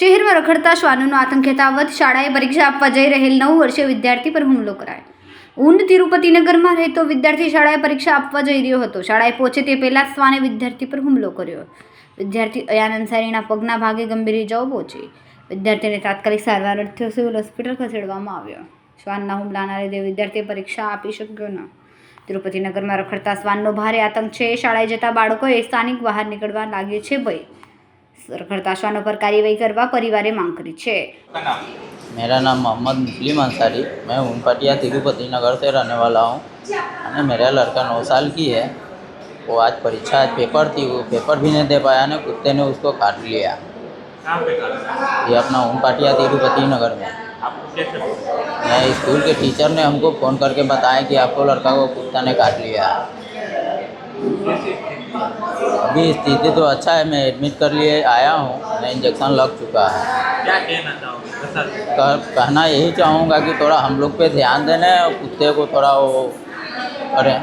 શહેરમાં રખડતા શ્વાનોનો આતંક યથાવત, શાળાએ પરીક્ષા આપવા જઈ રહેલ 9 વર્ષીય વિદ્યાર્થી પર હુમલો કરાયો. ઊંડ તિરુપતિનગરમાં રહેતો વિદ્યાર્થી શાળાએ પરીક્ષા આપવા જઈ રહ્યો હતો. શાળાએ પહોંચે તે પહેલા શ્વાને વિદ્યાર્થી પર હુમલો કર્યો. વિદ્યાર્થી અયાન અંસારીના પગના ભાગે ગંભીર ઇજાઓ પહોંચી. વિદ્યાર્થીને તાત્કાલિક સારવાર અર્થે સિવિલ હોસ્પિટલ ખસેડવામાં આવ્યો. શ્વાનના હુમલાના લીધે વિદ્યાર્થી પરીક્ષા આપી શક્યો ન. તિરુપતિનગરમાં રખડતા શ્વાનનો ભારે આતંક છે. શાળાએ જતા બાળકોએ સ્થાનિક બહાર નીકળવા લાગે છે ભય. रखड़ता श्वानों पर कार्यवाही करवा परिवारे मांग करी है। मेरा नाम मोहम्मद मुस्लिम अंसारी, मैं उनपटिया तिरुपति नगर से रहने वाला हूँ। और मेरा लड़का 9 साल की है। वो आज परीक्षा, आज पेपर थी, वो पेपर भी नहीं दे पाया ने कुत्ते ने उसको काट लिया। ये अपना उनपटिया तिरुपति नगर में। मैं स्कूल के टीचर ने हमको फ़ोन करके बताया कि आपको लड़का को कुत्ता ने काट लिया। अभी स्थिति तो अच्छा है, मैं एडमिट कर लिए आया हूँ, मैं इंजेक्शन लग चुका है। क्या कहना चाहोगे? कहना यही चाहूँगा कि थोड़ा हम लोग पे ध्यान देना और कुत्ते को थोड़ा वो करें।